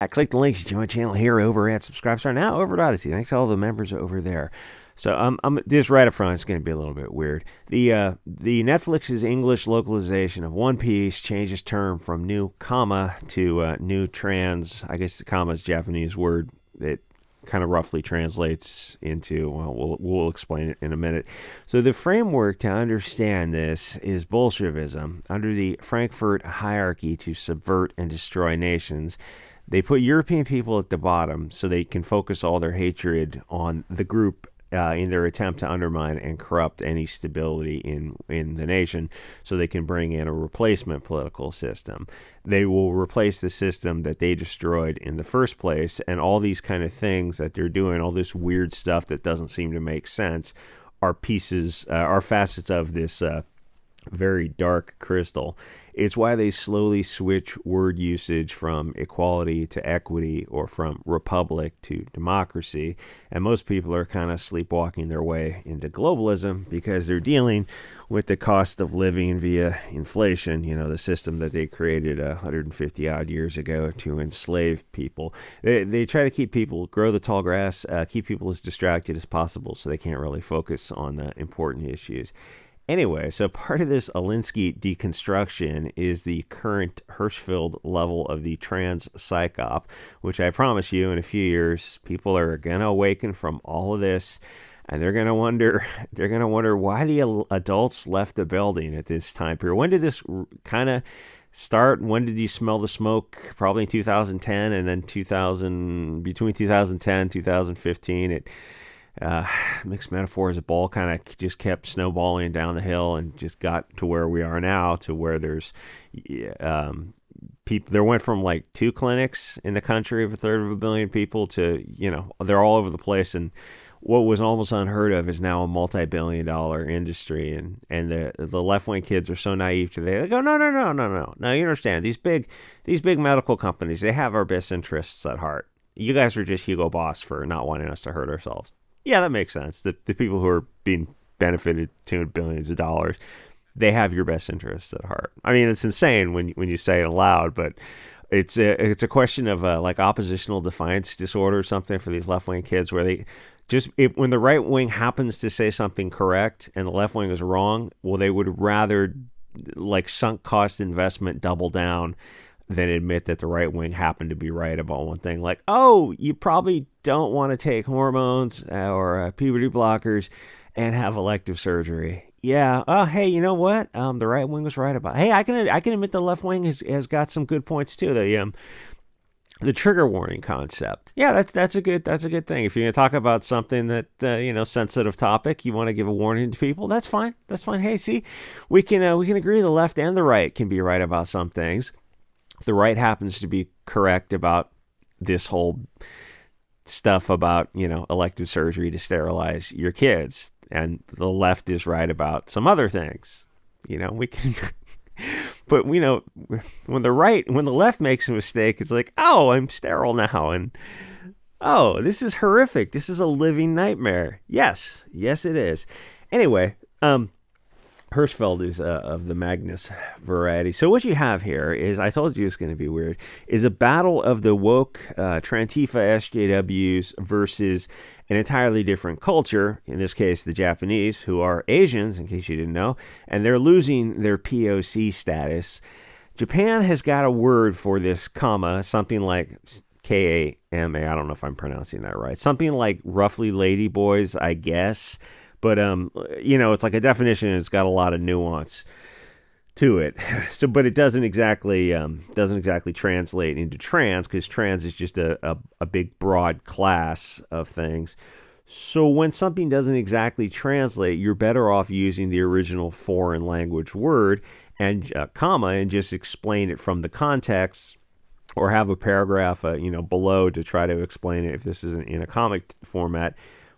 Click the links to join the channel here over at Subscribestar, now over at Odyssey. Thanks to all the members over there. So I'm this right up front. It's going to be a little bit weird. The Netflix's English localization of One Piece changes term from new comma to new trans. I guess the comma is a Japanese word that kind of roughly translates into, well, we'll explain it in a minute. So the framework to understand this is Bolshevism under the Frankfurt hierarchy to subvert and destroy nations. They put European people at the bottom so they can focus all their hatred on the group in their attempt to undermine and corrupt any stability in the nation so they can bring in a replacement political system. They will replace the system that they destroyed in the first place, and all these kind of things that they're doing, all this weird stuff that doesn't seem to make sense, are are facets of this very dark crystal. It's why they slowly switch word usage from equality to equity or from republic to democracy. And most people are kind of sleepwalking their way into globalism because they're dealing with the cost of living via inflation, the system that they created 150 odd years ago to enslave people. They try to keep people, grow the tall grass, keep people as distracted as possible so they can't really focus on the important issues. Anyway, so part of this Alinsky deconstruction is the current Hirschfeld level of the trans psychop, which I promise you in a few years, people are going to awaken from all of this, and they're going to wonder why the adults left the building at this time period. When did this kind of start? When did you smell the smoke? Probably in 2010, and then between 2010 2015, it mixed metaphors, a ball kind of just kept snowballing down the hill and just got to where we are now, to where there's people. There went from like 2 clinics in the country of a third of a billion people to, they're all over the place. And what was almost unheard of is now a multi-billion-dollar industry. And the left-wing kids are so naive today. They go, no, no, no, no, no. Now you understand, these big medical companies, they have our best interests at heart. You guys are just Hugo Boss for not wanting us to hurt ourselves. Yeah, that makes sense. The people who are being benefited to billions of dollars, they have your best interests at heart. I mean, it's insane when you say it aloud, but it's a question of like oppositional defiance disorder or something for these left wing kids, where they just when the right wing happens to say something correct and the left wing is wrong, well, they would rather like sunk cost investment double down than admit that the right wing happened to be right about one thing. Like, oh, you probably don't want to take hormones or puberty blockers and have elective surgery. Yeah. Oh, hey, you know what? The right wing was right about. Hey, I can admit the left wing has got some good points too. The trigger warning concept. Yeah, that's a good thing. If you're going to talk about something that sensitive topic, you want to give a warning to people. That's fine. That's fine. Hey, see, we can agree the left and the right can be right about some things. The right happens to be correct about this whole stuff about, elective surgery to sterilize your kids. And the left is right about some other things. We can, but when the left makes a mistake, it's like, oh, I'm sterile now. And, oh, this is horrific. This is a living nightmare. Yes, it is. Anyway, Hirschfeld is of the Magnus variety. So what you have here is, I told you it's going to be weird, is a battle of the woke Trantifa SJWs versus an entirely different culture, in this case the Japanese, who are Asians, in case you didn't know, and they're losing their POC status. Japan has got a word for this comma, something like Kama, I don't know if I'm pronouncing that right, something like roughly ladyboys, I guess. But it's like a definition, and it's got a lot of nuance to it. So, but it doesn't exactly translate into trans, because trans is just a big broad class of things. So when something doesn't exactly translate, you're better off using the original foreign language word and comma, and just explain it from the context, or have a paragraph below to try to explain it if this isn't in a comic format.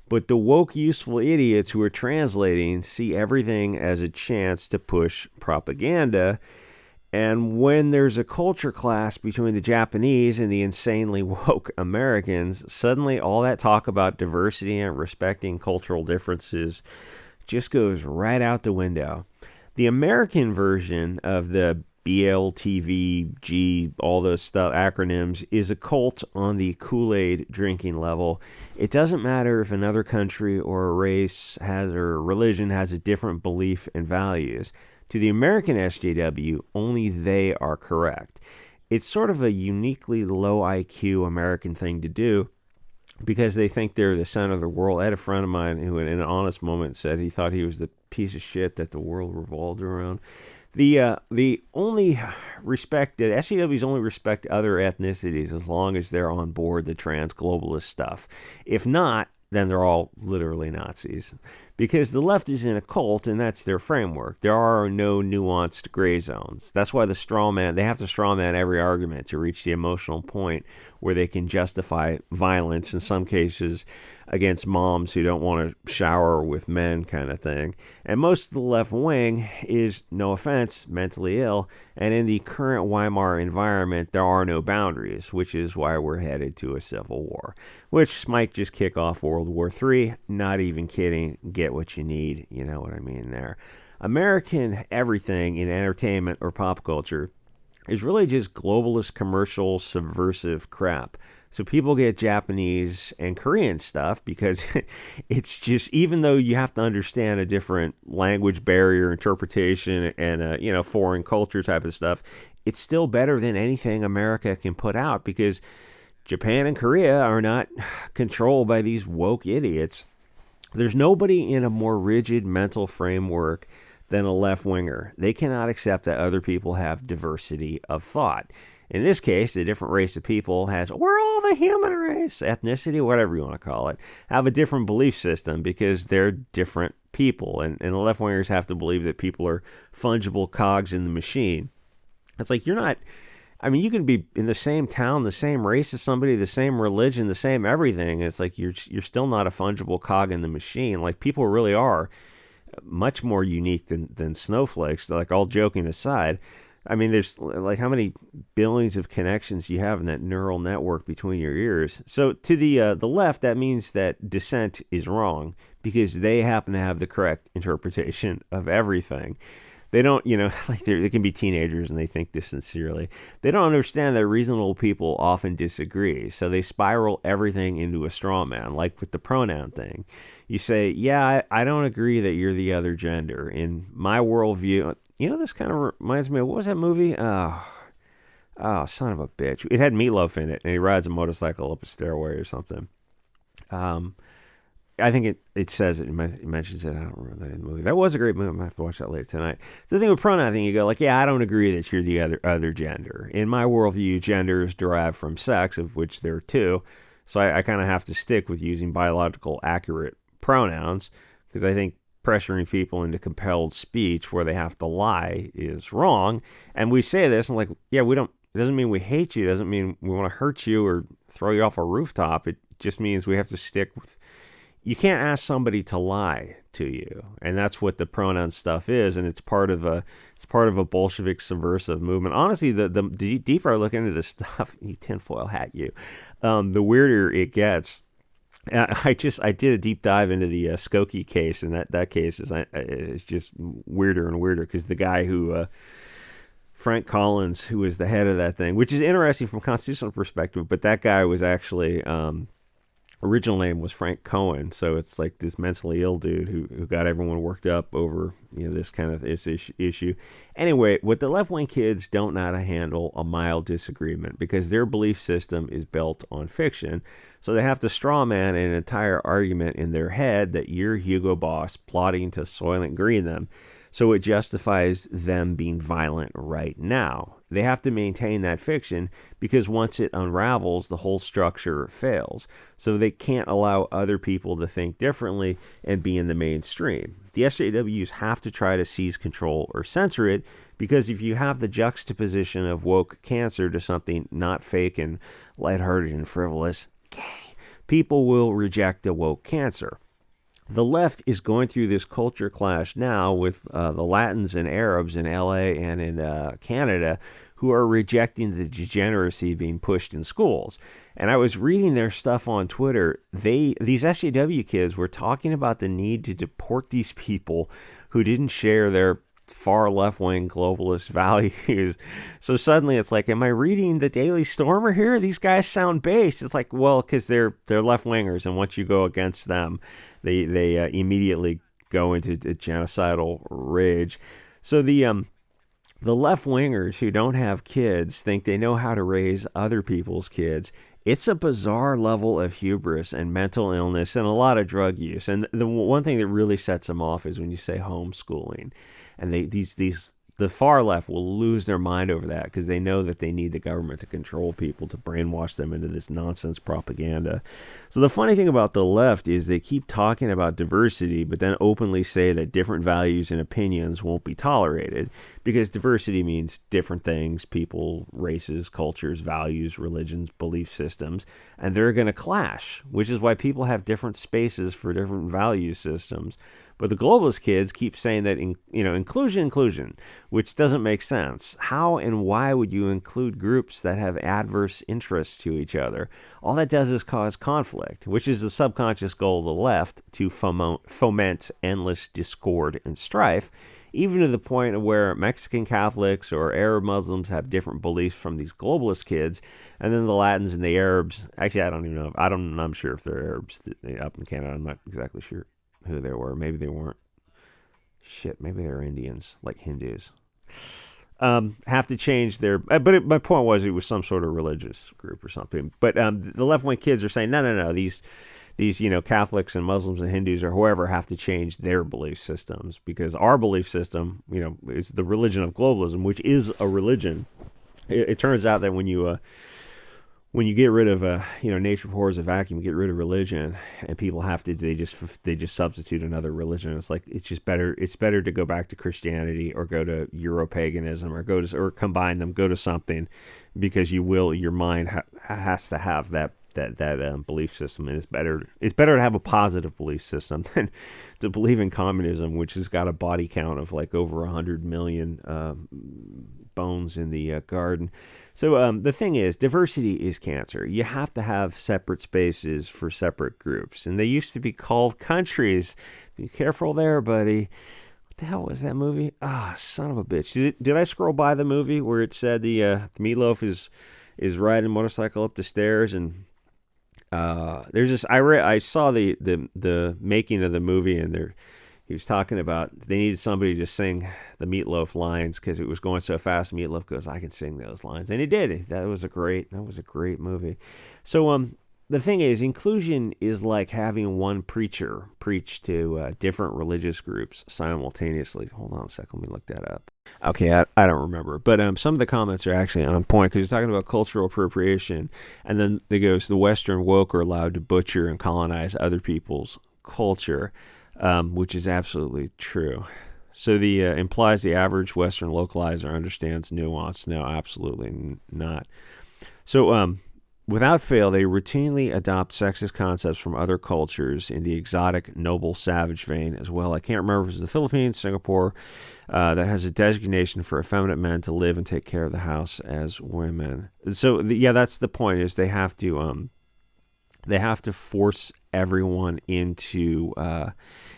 But the woke, useful idiots who are translating see everything as a chance to push propaganda. And when there's a culture clash between the Japanese and the insanely woke Americans, suddenly all that talk about diversity and respecting cultural differences just goes right out the window. The American version of the BLTVG, all those stuff, acronyms, is a cult on the Kool-Aid drinking level. It doesn't matter if another country or a race has or religion has a different belief and values. To the American SJW, only they are correct. It's sort of a uniquely low IQ American thing to do because they think they're the center of the world. I had a friend of mine who, in an honest moment, said he thought he was the piece of shit that the world revolved around. The only respect that SCWs only respect other ethnicities as long as they're on board the trans globalist stuff. If not, then they're all literally Nazis. Because the left is in a cult, and that's their framework. There are no nuanced gray zones. That's why they have to straw man every argument to reach the emotional point where they can justify violence, in some cases against moms who don't want to shower with men, kind of thing. And most of the left wing is, no offense, mentally ill, and in the current Weimar environment, there are no boundaries, which is why we're headed to a civil war, which might just kick off World War III. Not even kidding. Get what you need. You know what I mean there. American everything in entertainment or pop culture is really just globalist, commercial, subversive crap. So people get Japanese and Korean stuff because it's just, even though you have to understand a different language barrier, interpretation, and foreign culture type of stuff, it's still better than anything America can put out because Japan and Korea are not controlled by these woke idiots. There's nobody in a more rigid mental framework than a left-winger. They cannot accept that other people have diversity of thought. In this case, a different race of people we're all the human race, ethnicity, whatever you want to call it, have a different belief system because they're different people. And the left-wingers have to believe that people are fungible cogs in the machine. It's like, you can be in the same town, the same race as somebody, the same religion, the same everything. It's like you're still not a fungible cog in the machine. Like, people really are much more unique than snowflakes. Like, all joking aside, there's like how many billions of connections you have in that neural network between your ears. So to the left, that means that dissent is wrong because they happen to have the correct interpretation of everything. They don't, like they can be teenagers and they think this sincerely. They don't understand that reasonable people often disagree, so they spiral everything into a straw man, like with the pronoun thing. You say, yeah, I don't agree that you're the other gender. In my worldview, this kind of reminds me of, what was that movie? Oh, son of a bitch. It had Meatloaf in it, and he rides a motorcycle up a stairway or something. I think it says it. It mentions it. I don't remember that in the movie. That was a great movie. I'm going to have to watch that later tonight. So the thing with pronoun thing, you go like, yeah, I don't agree that you're the other gender. In my worldview, gender is derived from sex, of which there are two. So I kind of have to stick with using biological accurate pronouns because I think pressuring people into compelled speech where they have to lie is wrong. And we say this and like, yeah, it doesn't mean we hate you. It doesn't mean we want to hurt you or throw you off a rooftop. It just means we have to stick with, you can't ask somebody to lie to you. And that's what the pronoun stuff is. And it's part of a Bolshevik subversive movement. Honestly, the deeper I look into this stuff, you tinfoil hat you, the weirder it gets. I did a deep dive into the Skokie case, and that case is just weirder and weirder because the guy who Frank Collins, who was the head of that thing, which is interesting from a constitutional perspective, but that guy was actually original name was Frank Cohen, so it's like this mentally ill dude who got everyone worked up over this kind of issue. Anyway, what the left-wing kids don't know how to handle a mild disagreement because their belief system is built on fiction, so they have to straw man an entire argument in their head that you're Hugo Boss plotting to Soylent Green them. So it justifies them being violent right now. They have to maintain that fiction because once it unravels, the whole structure fails. So they can't allow other people to think differently and be in the mainstream. The SJWs have to try to seize control or censor it because if you have the juxtaposition of woke cancer to something not fake and lighthearted and frivolous, people will reject the woke cancer. The left is going through this culture clash now with the Latins and Arabs in LA and in Canada who are rejecting the degeneracy being pushed in schools. And I was reading their stuff on Twitter. These SJW kids were talking about the need to deport these people who didn't share their far left-wing globalist values. So suddenly it's like, am I reading the Daily Stormer here? These guys sound based. It's like, well, because they're left-wingers, and once you go against them, they immediately go into a genocidal rage. So the left wingers who don't have kids think they know how to raise other people's kids. It's a bizarre level of hubris and mental illness and a lot of drug use. And the one thing that really sets them off is when you say homeschooling, and these the far left will lose their mind over that because they know that they need the government to control people to brainwash them into this nonsense propaganda. So the funny thing about the left is they keep talking about diversity, but then openly say that different values and opinions won't be tolerated because diversity means different things, people, races, cultures, values, religions, belief systems, and they're going to clash, which is why people have different spaces for different value systems. But the globalist kids keep saying that, inclusion, which doesn't make sense. How and why would you include groups that have adverse interests to each other? All that does is cause conflict, which is the subconscious goal of the left, to foment endless discord and strife, even to the point of where Mexican Catholics or Arab Muslims have different beliefs from these globalist kids, and then the Latins and the Arabs. Actually, I don't even know. I'm sure if they're Arabs up in Canada. I'm not exactly sure who they were. Maybe they weren't. Shit, maybe they're Indians, like Hindus. Have to change their. My point was it was some sort of religious group or something. But the left wing kids are saying no. These Catholics and Muslims and Hindus or whoever have to change their belief systems because our belief system is the religion of globalism, which is a religion. It turns out that when you get rid of nature abhors a vacuum, get rid of religion, and people have to they just substitute another religion. It's like it's better to go back to Christianity or go to Euro-paganism or combine them, go to something, because your mind has to have that belief system, and it's better to have a positive belief system than to believe in communism, which has got a body count of like over 100 million bones in the garden. So the thing is, diversity is cancer. You have to have separate spaces for separate groups, and they used to be called countries. Be careful there, buddy. What the hell was that movie? Son of a bitch. Did I scroll by the movie where it said the Meatloaf is riding a motorcycle up the stairs, and there's this. I saw the making of the movie, and he was talking about they needed somebody to sing the Meatloaf lines because it was going so fast. Meatloaf goes, "I can sing those lines," and he did. That was a great movie. So the thing is, inclusion is like having one preacher preach to different religious groups simultaneously. Hold on a second, let me look that up. Okay, I don't remember, but some of the comments are actually on point because he's talking about cultural appropriation, and then it goes, the Western woke are allowed to butcher and colonize other people's culture, which is absolutely true. So the implies the average Western localizer understands nuance. No, absolutely not. So without fail, they routinely adopt sexist concepts from other cultures in the exotic, noble, savage vein as well. I can't remember if it's the Philippines, Singapore, that has a designation for effeminate men to live and take care of the house as women. So that's the point. Is they have to force everyone into a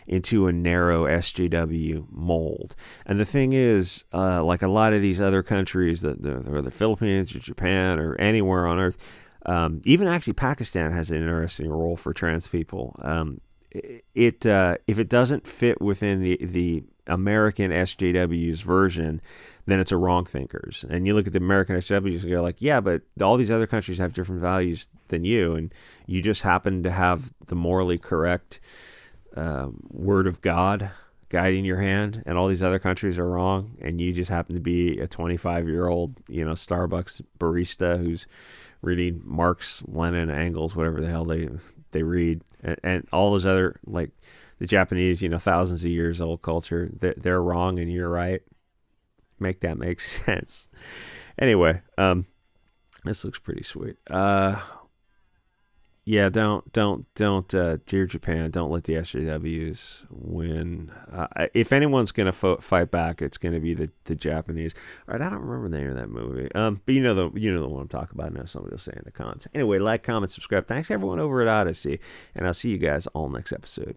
narrow SJW mold. And the thing is, like a lot of these other countries, the Philippines or Japan or anywhere on earth, even actually Pakistan has an interesting role for trans people. If it doesn't fit within the American SJW's version, then it's a wrong thinkers. And you look at the American SJWs and go like, yeah, but all these other countries have different values than you, and you just happen to have the morally correct word of God guiding your hand, and all these other countries are wrong, and you just happen to be a 25-year-old, Starbucks barista who's reading Marx, Lenin, Engels, whatever the hell they read, and all those other, like the Japanese, thousands of years old culture, they're wrong and you're right. Make that make sense. Anyway, this looks pretty sweet. Yeah, don't, dear Japan, don't let the SJWs win. If anyone's gonna fight back, it's gonna be the Japanese. All right, I don't remember the name of that movie. But you know the one I'm talking about. I know somebody will say in the comments. Anyway, like, comment, subscribe. Thanks everyone over at Odyssey, and I'll see you guys all next episode.